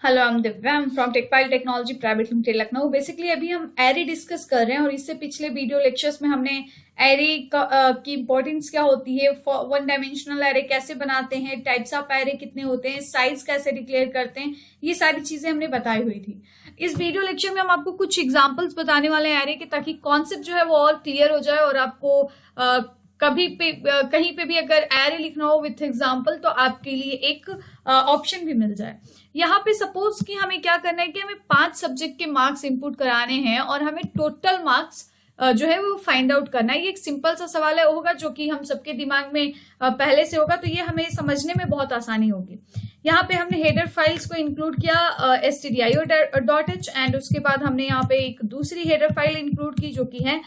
Hello, I am Divya, I am from Techpile technology private limited Lucknow. Basically अभी हम array discuss कर रहे हैं और इससे पिछले वीडियो लेक्चर्स में हमने एरे की इंपॉर्टेंस क्या होती है, वन डायमेंशनल एरे कैसे बनाते हैं, टाइप्स ऑफ एरे कितने होते हैं, साइज कैसे डिक्लेयर करते हैं, ये सारी चीजें हमने बताई हुई थी। इस वीडियो लेक्चर में हम आपको कुछ एग्जाम्पल्स बताने वाले हैं एरे के, ताकि कॉन्सेप्ट जो है वो और क्लियर हो जाए और आपको कभी पे कहीं पे भी अगर एरे लिखना हो विथ एग्जाम्पल तो आपके लिए एक ऑप्शन भी मिल जाए। यहाँ पे सपोज कि हमें क्या करना है कि हमें 5 सब्जेक्ट के मार्क्स इनपुट कराने हैं और हमें टोटल मार्क्स जो है वो फाइंड आउट करना है। ये एक सिंपल सा सवाल है होगा जो कि हम सबके दिमाग में पहले से होगा, तो ये हमें समझने में बहुत आसानी होगी। यहाँ पे हमने हेडर फाइल्स को इंक्लूड किया stdio.h एंड उसके बाद हमने यहाँ पे एक दूसरी हेडर फाइल इंक्लूड की जो कि है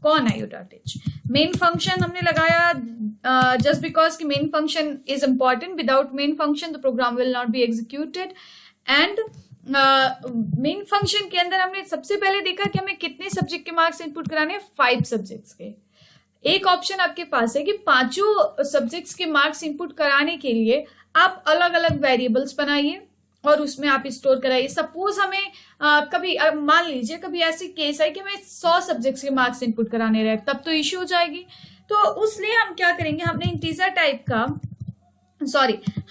conio.h। मेन फंक्शन हमने लगाया जस्ट बिकॉज कि main function is important, without main function the program will not be executed. And main function के अंदर हमने सबसे पहले देखा कि हमें कितने सब्जेक्ट के मार्क्स इनपुट कराने हैं, 5 सब्जेक्ट्स के। एक ऑप्शन आपके पास है कि पांचों सब्जेक्ट्स के मार्क्स इनपुट कराने के लिए आप अलग अलग वेरिएबल्स बनाइए और उसमें आप स्टोर कराइए। सपोज हमें कभी मान लीजिए कभी ऐसी केस है कि हमें 100 सब्जेक्ट्स के मार्क्स इनपुट कराने रहे, तब तो इश्यू हो जाएगी। तो उसलिए हम क्या करेंगे, हमने इंटीजर टाइप का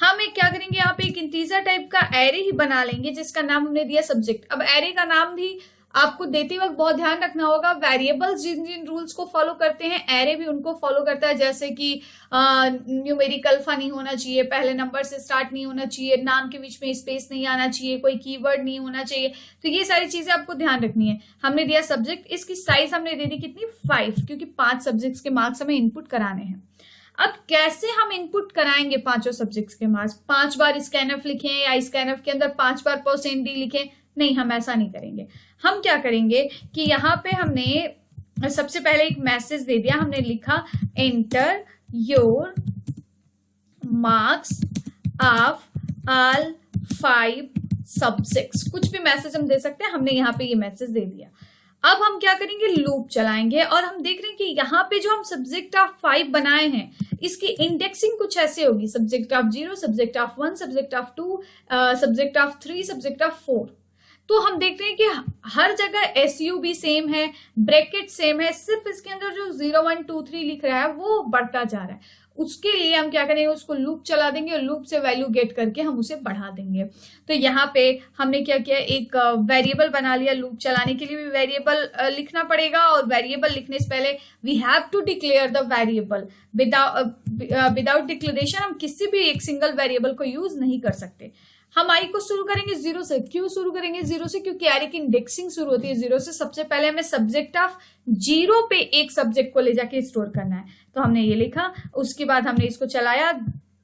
हम एक क्या करेंगे, यहाँ पे एक इंटीजर टाइप का एरे ही बना लेंगे जिसका नाम हमने दिया सब्जेक्ट। अब एरे का नाम भी आपको देते वक्त बहुत ध्यान रखना होगा, वेरिएबल्स जिन जिन रूल्स को फॉलो करते हैं एरे भी उनको फॉलो करता है। जैसे कि न्यूमेरिकल अल्फा नहीं होना चाहिए, पहले नंबर से स्टार्ट नहीं होना चाहिए, नाम के बीच में स्पेस नहीं आना चाहिए, कोई कीवर्ड नहीं होना चाहिए। तो ये सारी चीजें आपको ध्यान रखनी है। हमने दिया सब्जेक्ट, इसकी साइज हमने दे दी कितनी, 5, क्योंकि 5 सब्जेक्ट्स के मार्क्स हमें इनपुट कराने हैं। अब कैसे हम इनपुट कराएंगे पांचों सब्जेक्ट्स के मार्क्स? 5 बार स्कैनफ लिखें या स्कैनफ के अंदर 5 बार %d लिखें? नहीं, हम ऐसा नहीं करेंगे। हम क्या करेंगे कि यहाँ पे हमने सबसे पहले एक मैसेज दे दिया, हमने लिखा enter your marks of all 5 subjects. कुछ भी मैसेज हम दे सकते हैं, हमने यहाँ पे ये मैसेज दे दिया। अब हम क्या करेंगे, लूप चलाएंगे और हम देख रहे हैं कि यहाँ पे जो हम सब्जेक्ट ऑफ 5 बनाए हैं इसकी इंडेक्सिंग कुछ ऐसे होगी, subject of 0, subject of 1, subject of 2, subject of 3, subject of 4। तो हम देखते हैं कि हर जगह SUB सेम है, ब्रैकेट सेम है, सिर्फ इसके अंदर जो 0, 1, 2, 3 लिख रहा है वो बढ़ता जा रहा है। उसके लिए हम क्या करेंगे, उसको लूप चला देंगे और लूप से वैल्यू गेट करके हम उसे बढ़ा देंगे। तो यहाँ पे हमने क्या किया, एक वेरिएबल बना लिया। लूप चलाने के लिए भी वेरिएबल लिखना पड़ेगा और वेरिएबल लिखने से पहले we have to declare the variable. Without declaration हम किसी भी एक सिंगल वेरिएबल को यूज नहीं कर सकते। हम आई को शुरू करेंगे 0 से। क्यों शुरू करेंगे 0 से? क्योंकि एरे की इंडेक्सिंग शुरू होती है 0 से। सबसे पहले हमें सब्जेक्ट ऑफ 0 पे एक सब्जेक्ट को ले जाके स्टोर करना है, तो हमने ये लिखा। उसके बाद हमने इसको चलाया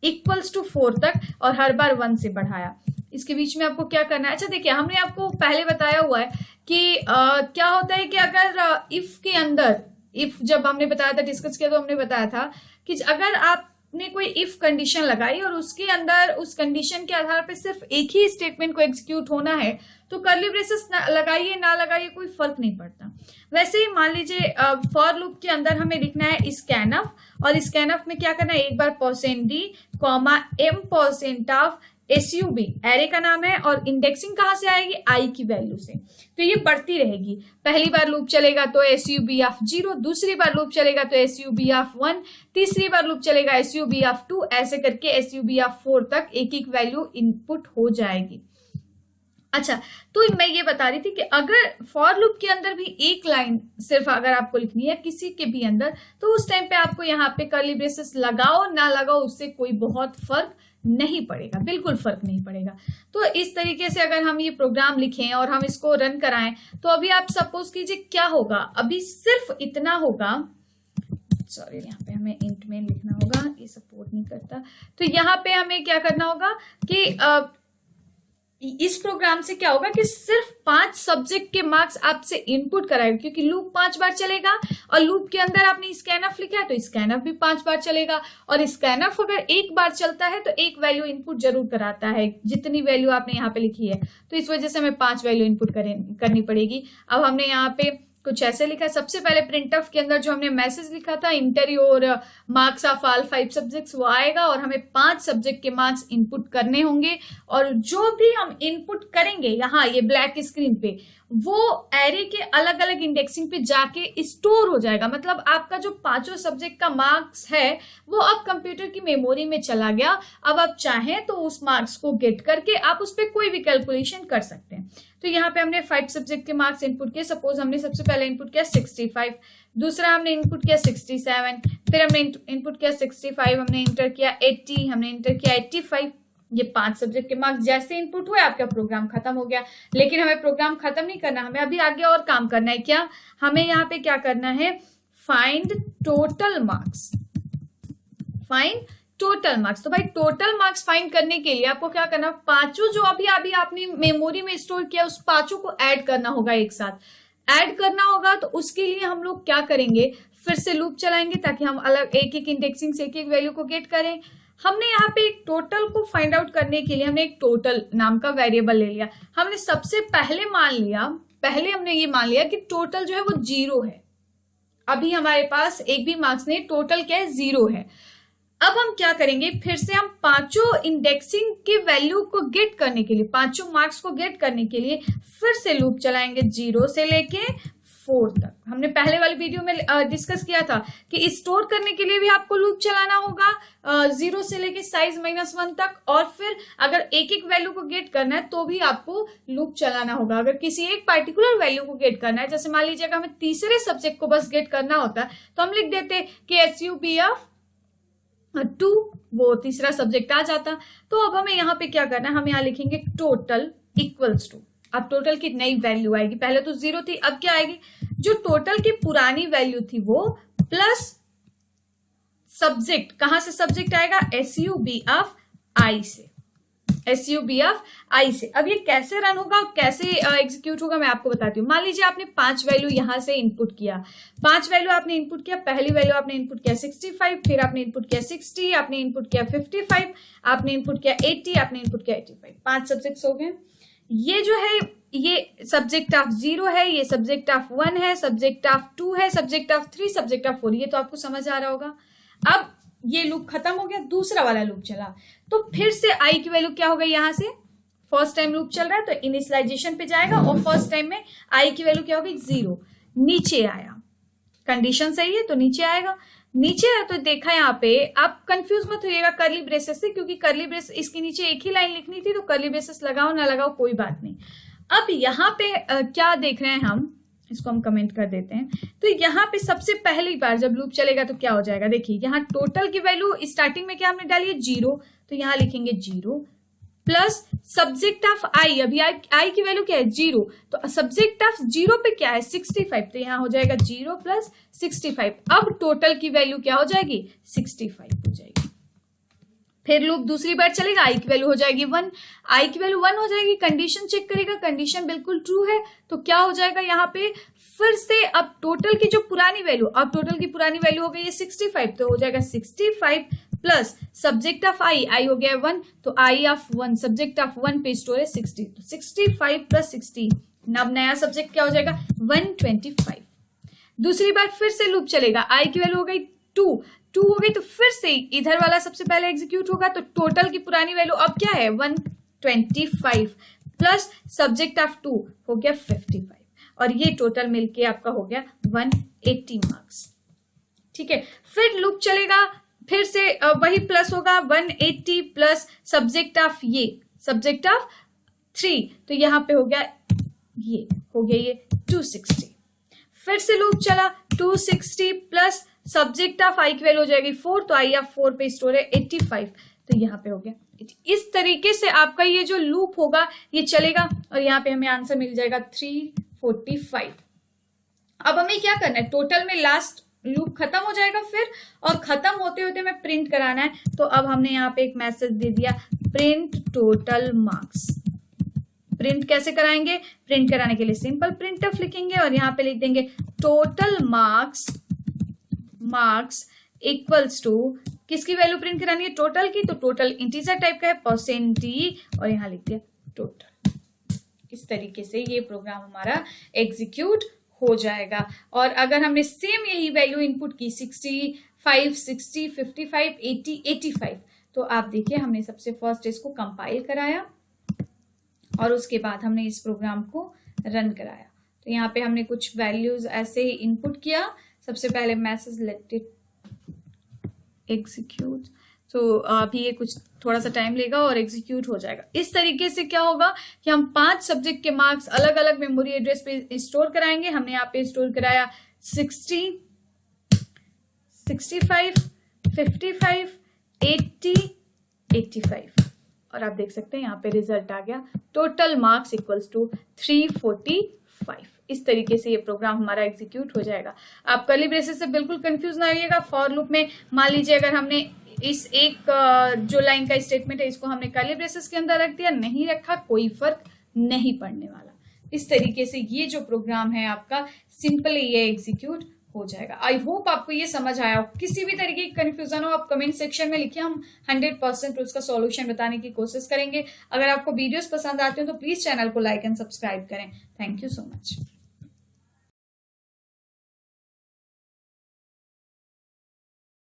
इक्वल्स टू 4 तक और हर बार 1 से बढ़ाया। इसके बीच में आपको क्या करना है, अच्छा देखिए हमने आपको पहले बताया हुआ है कि क्या होता है कि अगर इफ के अंदर, इफ जब हमने बताया था, डिस्कस किया तो हमने बताया था कि अगर आपने कोई इफ कंडीशन लगाई और उसके अंदर उस कंडीशन के आधार पे सिर्फ एक ही स्टेटमेंट को एग्जीक्यूट होना है तो कर्ली ब्रेसेस लगाइए ना लगाइए कोई फर्क नहीं पड़ता। वैसे ही मान लीजिए फॉर लूप के अंदर हमें लिखना है स्कैनफ, और स्कैनफ में क्या करना है, एक बार %d, m% of SUB array का नाम है और इंडेक्सिंग कहां से आएगी, i की वैल्यू से। तो ये बढ़ती रहेगी। पहली बार लूप चलेगा तो SUB ऑफ 0, दूसरी बार लूप चलेगा तो SUB ऑफ 1, तीसरी बार लूप चलेगा SUB ऑफ 2, ऐसे करके SUB ऑफ 4 तक एक एक वैल्यू इनपुट हो जाएगी। अच्छा, तो मैं ये बता रही थी कि अगर फॉर लूप के अंदर भी एक लाइन सिर्फ अगर आपको लिखनी है किसी के भी अंदर, तो उस टाइम पे आपको यहाँ पे कर्ली ब्रेसेस लगाओ ना लगाओ उससे कोई बहुत फर्क नहीं पड़ेगा, बिल्कुल फर्क नहीं पड़ेगा। तो इस तरीके से अगर हम ये प्रोग्राम लिखें और हम इसको रन कराएं तो अभी आप सपोज कीजिए क्या होगा, अभी सिर्फ इतना होगा, सॉरी यहाँ पे हमें इंट में लिखना होगा, ये सपोर्ट नहीं करता। तो यहाँ पे हमें क्या करना होगा कि इस प्रोग्राम से क्या होगा कि सिर्फ 5 सब्जेक्ट के मार्क्स आपसे इनपुट कराएगा, क्योंकि लूप 5 बार चलेगा और लूप के अंदर आपने स्कैनफ लिखा है तो स्कैनफ भी 5 बार चलेगा। और स्कैनफ अगर एक बार चलता है तो एक वैल्यू इनपुट जरूर कराता है, जितनी वैल्यू आपने यहाँ पे लिखी है। तो इस वजह से हमें 5 वैल्यू इनपुट करनी पड़ेगी। अब हमने यहाँ पे कुछ ऐसे लिखा है। सबसे पहले प्रिंटफ के अंदर जो हमने मैसेज लिखा था inter your marks of all 5 subjects वो आएगा और हमें 5 सब्जेक्ट के मार्क्स इनपुट करने होंगे और जो भी हम इनपुट करेंगे यहाँ ये ब्लैक स्क्रीन पे वो एरे के अलग अलग इंडेक्सिंग पे जाके स्टोर हो जाएगा। मतलब आपका जो 5 सब्जेक्ट का मार्क्स है वो अब कंप्यूटर की मेमोरी में चला गया। अब आप चाहें तो उस मार्क्स को गेट करके आप उस पर कोई भी कैलकुलेशन कर सकते हैं। तो यहाँ पे हमने 5 सब्जेक्ट के मार्क्स इनपुट किए। सपोज हमने सबसे पहले इनपुट किया 65, दूसरा हमने इनपुट किया 67, फिर हमने इनपुट किया 65, हमने इंटर किया 80, हमने इंटर किया 85। ये 5 सब्जेक्ट के मार्क्स जैसे इनपुट हुए आपका प्रोग्राम खत्म हो गया। लेकिन हमें प्रोग्राम खत्म नहीं करना, हमें अभी आगे और काम करना है। क्या हमें यहाँ पे क्या करना है, find total marks, find total marks. तो भाई टोटल मार्क्स फाइंड करने के लिए आपको क्या करना, 5 जो अभी आपने मेमोरी में स्टोर किया उस 5 को ऐड करना होगा, एक साथ ऐड करना होगा। तो उसके लिए हम लोग क्या करेंगे, फिर से लूप चलाएंगे ताकि हम अलग एक एक इंडेक्सिंग से एक एक वैल्यू को गेट करें। हमने यहाँ पे एक टोटल को फाइंड आउट करने के लिए हमने एक टोटल नाम का वेरिएबल ले लिया। हमने सबसे पहले हमने ये मान लिया कि टोटल जो है वो 0 है। अभी हमारे पास एक भी मार्क्स नहीं, टोटल क्या है 0 है। अब हम क्या करेंगे, फिर से हम 5 इंडेक्सिंग की वैल्यू को गेट करने के लिए, 5 मार्क्स को गेट करने के लिए फिर से लूप चलाएंगे 0 से लेके 4 तक। हमने पहले वाली वीडियो में डिस्कस किया था कि स्टोर करने के लिए भी आपको लूप चलाना होगा 0 से लेके साइज -1 तक, और फिर अगर एक एक वैल्यू को गेट करना है तो भी आपको लूप चलाना होगा। अगर किसी एक पर्टिकुलर वैल्यू को गेट करना है, जैसे मान लीजिए अगर हमें तीसरे सब्जेक्ट को बस गेट करना होता है तो हम लिख देते कि SUB(2), वो तीसरा सब्जेक्ट आ जाता। तो अब हमें यहाँ पे क्या करना है, हम यहाँ लिखेंगे टोटल इक्वल्स टू, अब टोटल की नई वैल्यू आएगी, पहले तो 0 थी, अब क्या आएगी, जो टोटल की पुरानी वैल्यू थी वो प्लस सब्जेक्ट, कहां से सब्जेक्ट आएगा, SUB(i) से, SUB(i) से। अब ये कैसे रन होगा, कैसे एग्जीक्यूट होगा मैं आपको बताती हूँ। मान लीजिए आपने 5 वैल्यू यहां से इनपुट किया, 5 वैल्यू आपने इनपुट किया। पहली वैल्यू आपने इनपुट किया 65, फिर आपने इनपुट किया 60, आपने इनपुट किया 55, आपने इनपुट किया 80, आपने इनपुट किया 85। 5 सब्जेक्ट हो गए। ये जो है ये सब्जेक्ट ऑफ 0 है, ये सब्जेक्ट ऑफ 1 है, सब्जेक्ट ऑफ 2 है, सब्जेक्ट ऑफ 3, सब्जेक्ट ऑफ 4। ये तो आपको समझ आ रहा होगा। अब ये लूप खत्म हो गया, दूसरा वाला लूप चला, तो फिर से i की वैल्यू क्या हो गई, यहां से फर्स्ट टाइम लूप चल रहा है तो इनिशियलाइजेशन पे जाएगा और फर्स्ट टाइम में i की वैल्यू क्या हो गई, 0। नीचे आया, कंडीशन सही है तो नीचे आएगा। नीचे आया तो देखा यहाँ पे, आप कंफ्यूज मत होइएगा कर्ली ब्रेसेस से, क्योंकि कर्ली ब्रेस इसके नीचे एक ही लाइन लिखनी थी, तो कर्ली ब्रेसेस लगाओ ना लगाओ कोई बात नहीं। अब यहाँ पे क्या देख रहे हैं हम, इसको हम कमेंट कर देते हैं। तो यहाँ पे सबसे पहली बार जब लूप चलेगा तो क्या हो जाएगा, देखिए यहाँ टोटल की वैल्यू स्टार्टिंग में क्या हमने डाली है 0, तो यहाँ लिखेंगे 0 प्लस सब्जेक्ट ऑफ i, अभी i की वैल्यू क्या है 0, तो सब्जेक्ट ऑफ 0 पे क्या है 65, तो यहाँ हो जाएगा 0 प्लस 65। अब टोटल की वैल्यू क्या हो जाएगी 65 हो जाएगी। फिर लूप दूसरी बार चलेगा, i की वैल्यू हो जाएगी 1, i की वैल्यू 1 हो जाएगी। कंडीशन चेक करेगा, कंडीशन बिल्कुल ट्रू है तो क्या हो जाएगा यहाँ पे, फिर से अब टोटल की जो पुरानी वैल्यू, अब टोटल की पुरानी वैल्यू हो गई है 65, तो हो जाएगा 65 प्लस सब्जेक्ट ऑफ i हो गया 1, तो i ऑफ 1, सब्जेक्ट ऑफ 1 पे स्टोर है 60, तो 65 प्लस 60, अब नया सब्जेक्ट क्या हो जाएगा 125। दूसरी बार फिर से लूप चलेगा, i की वैल्यू हो गई 2 हो गई, तो फिर से इधर वाला सबसे पहले एग्जीक्यूट होगा, तो टोटल की पुरानी वैल्यू अब क्या है 125 प्लस सब्जेक्ट ऑफ 2 हो गया 55, और ये टोटल मिलके आपका हो गया 180 मार्क्स। ठीक है, फिर लूप चलेगा, फिर से वही प्लस होगा 180 प्लस सब्जेक्ट ऑफ ये, सब्जेक्ट ऑफ 3, तो यहाँ पे हो गया ये 260। फिर से लूप चला 260 प्लस सब्जेक्ट ऑफ i की वैल्यू हो जाएगी 4, तो i ऑफ 4 पे स्टोर है 85, तो यहाँ पे हो गया 80। इस तरीके से आपका ये जो लूप होगा ये चलेगा और यहाँ पे हमें आंसर मिल जाएगा 345। अब हमें क्या करना है, टोटल में लास्ट लूप खत्म हो जाएगा फिर, और खत्म होते होते हमें प्रिंट कराना है। तो अब हमने यहाँ पे एक मैसेज दे दिया, प्रिंट टोटल मार्क्स। प्रिंट कैसे कराएंगे, प्रिंट कराने के लिए सिंपल प्रिंटफ लिखेंगे और यहाँ पे लिख देंगे टोटल मार्क्स इक्वल्स टू, किसकी वैल्यू प्रिंट करानी है, टोटल की, तो टोटल इंटीजर टाइप का है %, और यहाँ लिख दिया टोटल। इस तरीके से ये प्रोग्राम हमारा एग्जीक्यूट हो जाएगा। और अगर हमने सेम यही वैल्यू इनपुट की 65, 60, 55, 80, 85, तो आप देखिए हमने सबसे फर्स्ट इसको कंपाइल कराया और उसके बाद हमने इस प्रोग्राम को रन कराया। तो यहाँ पे हमने कुछ वैल्यूज ऐसे ही इनपुट किया। सबसे पहले मैसेज लेट इट एग्जीक्यूट, तो अभी ये कुछ थोड़ा सा टाइम लेगा और एग्जीक्यूट हो जाएगा। इस तरीके से क्या होगा कि हम 5 सब्जेक्ट के मार्क्स अलग अलग मेमोरी एड्रेस पे स्टोर कराएंगे। हमने यहाँ पे स्टोर कराया 60, 65, 55, 80, 85 और आप देख सकते हैं यहाँ पे रिजल्ट आ गया, टोटल मार्क्स इक्वल्स टू 345। इस तरीके से ये प्रोग्राम हमारा एग्जीक्यूट हो जाएगा। आप कर्ली ब्रेसेस से बिल्कुल कंफ्यूज ना रहिएगा। फॉर लूप में मान लीजिए अगर हमने इस एक जो लाइन का स्टेटमेंट है इसको हमने कर्ली ब्रेसेस के अंदर रख दिया, नहीं रखा, कोई फर्क नहीं पड़ने वाला। इस तरीके से ये जो प्रोग्राम है आपका सिंपली ये एग्जीक्यूट हो जाएगा। आई होप आपको ये समझ आया हो। किसी भी तरीके की कंफ्यूजन हो आप कमेंट सेक्शन में लिखिए, हम 100% उसका सॉल्यूशन बताने की कोशिश करेंगे। अगर आपको वीडियोस पसंद आते हो तो प्लीज चैनल को लाइक एंड सब्सक्राइब करें। Thank you so much.